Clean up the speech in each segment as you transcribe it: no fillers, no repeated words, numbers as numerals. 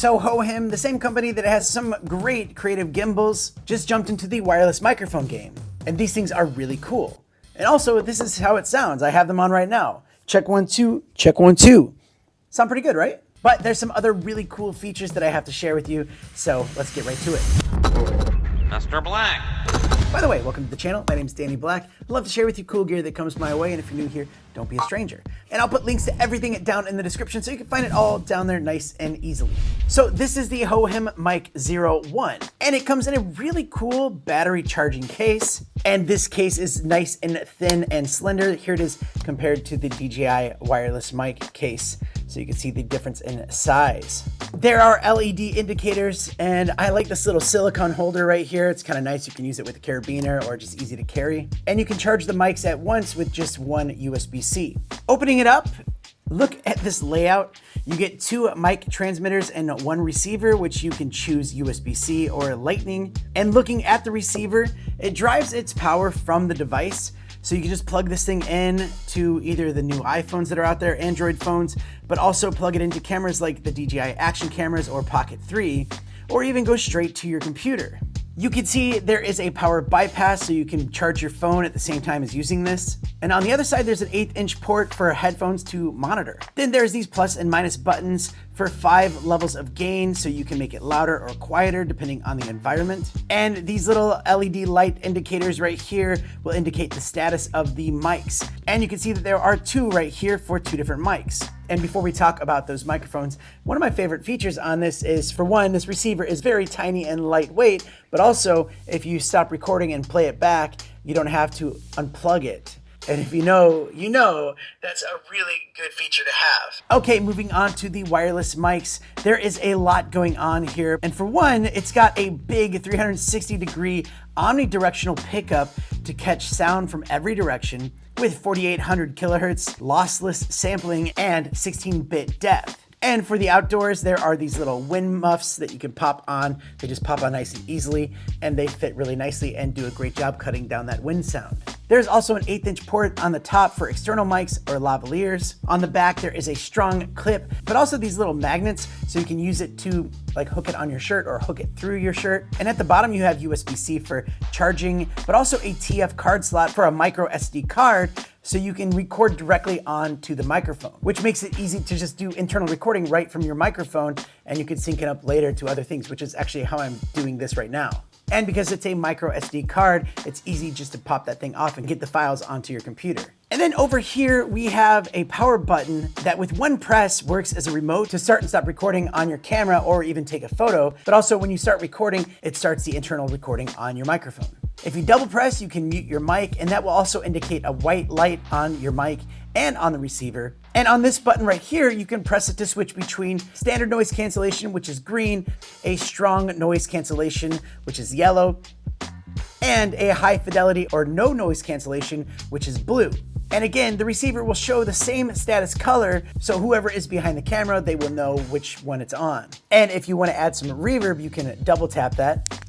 So Hohem, the same company that has some great creative gimbals, just jumped into the wireless microphone game. And these things are really cool. And also, this is how it sounds. I have them on right now. Check 1, 2, check 1, 2. Sound pretty good, right? But there's some other really cool features that I have to share with you, so let's get right to it. Mr. Black. By the way, welcome to the channel. My name is Danny Black. I'd love to share with you cool gear that comes my way, and if you're new here, don't be a stranger. And I'll put links to everything down in the description so you can find it all down there nice and easily. So this is the Hohem Mic 01, and it comes in a really cool battery charging case. And this case is nice and thin and slender. Here it is compared to the DJI wireless mic case, so you can see the difference in size. There are LED indicators, and I like this little silicone holder right here. It's kind of nice. You can use it with a carabiner or just easy to carry. And you can charge the mics at once with just one USB-C. Opening it up, look at this layout. You get 2 mic transmitters and 1 receiver, which you can choose USB-C or Lightning. And looking at the receiver, it drives its power from the device. So you can just plug this thing in to either the new iPhones that are out there, Android phones, but also plug it into cameras like the DJI Action cameras or Pocket 3, or even go straight to your computer. You can see there is a power bypass, so you can charge your phone at the same time as using this. And on the other side, there's an 1/8" port for headphones to monitor. Then there's these plus and minus buttons for 5 levels of gain, so you can make it louder or quieter depending on the environment. And these little LED light indicators right here will indicate the status of the mics. And you can see that there are 2 right here for 2 different mics. And before we talk about those microphones, one of my favorite features on this is, for one, this receiver is very tiny and lightweight, but also if you stop recording and play it back, you don't have to unplug it. And if you know, that's a really good feature to have. Okay, moving on to the wireless mics. There is a lot going on here. And for one, it's got a big 360-degree omnidirectional pickup to catch sound from every direction with 4800 kilohertz lossless sampling and 16-bit depth. And for the outdoors, there are these little wind muffs that you can pop on. They just pop on nice and easily, and they fit really nicely and do a great job cutting down that wind sound. There's also an 1/8" port on the top for external mics or lavaliers. On the back, there is a strong clip, but also these little magnets, so you can use it to like hook it on your shirt or hook it through your shirt. And at the bottom, you have USB-C for charging, but also a TF card slot for a micro SD card, so you can record directly onto the microphone, which makes it easy to just do internal recording right from your microphone, and you can sync it up later to other things, which is actually how I'm doing this right now. And because it's a micro SD card, it's easy just to pop that thing off and get the files onto your computer. And then over here, we have a power button that with one press works as a remote to start and stop recording on your camera or even take a photo. But also when you start recording, it starts the internal recording on your microphone. If you double press, you can mute your mic, and that will also indicate a white light on your mic and on the receiver. And on this button right here, you can press it to switch between standard noise cancellation, which is green, a strong noise cancellation, which is yellow, and a high fidelity or no noise cancellation, which is blue. And again, the receiver will show the same status color, so whoever is behind the camera, they will know which one it's on. And if you want to add some reverb, you can double tap that.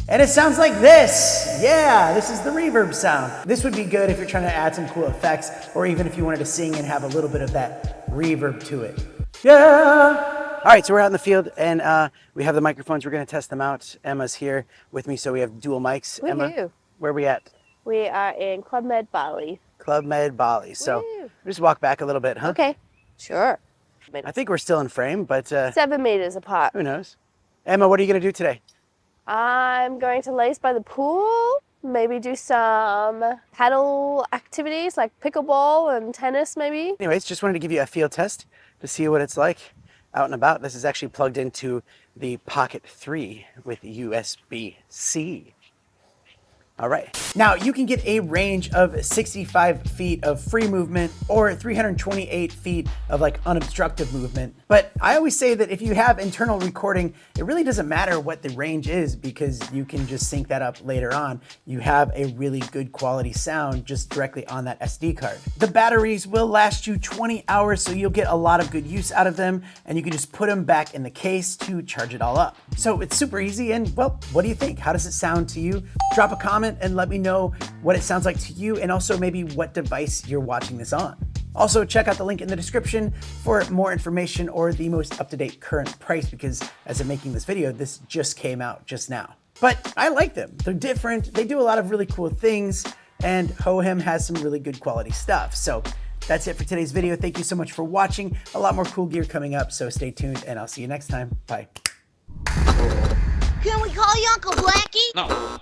And it sounds like this. Yeah, this is the reverb sound. This would be good if you're trying to add some cool effects, or even if you wanted to sing and have a little bit of that reverb to it. Yeah. All right, so we're out in the field, and we have the microphones. We're going to test them out. Emma's here with me, so we have dual mics. Woo-hoo. Emma, where are we at? We are in Club Med Bali. Club Med Bali. So Woo. just walk back a little bit, huh? Okay, sure. I think we're still in frame, but 7 meters apart. who knows? Emma, what are you going to do today? I'm going to lace by the pool, maybe do some paddle activities like pickleball and tennis maybe. Anyways, just wanted to give you a field test to see what it's like out and about. This is actually plugged into the Pocket 3 with USB-C. All right. Now you can get a range of 65 feet of free movement or 328 feet of like unobstructed movement. But I always say that if you have internal recording, it really doesn't matter what the range is because you can just sync that up later on. You have a really good quality sound just directly on that SD card. The batteries will last you 20 hours, so you'll get a lot of good use out of them, and you can just put them back in the case to charge it all up. So it's super easy, and well, what do you think? How does it sound to you? Drop a comment and let me know what it sounds like to you, and also maybe what device you're watching this on. Also, check out the link in the description for more information or the most up-to-date current price, because as I'm making this video, this just came out just now. But I like them. They're different. They do a lot of really cool things, and Hohem has some really good quality stuff. So that's it for today's video. Thank you so much for watching. A lot more cool gear coming up, so stay tuned, and I'll see you next time. Bye. Can we call you Uncle Blackie? No.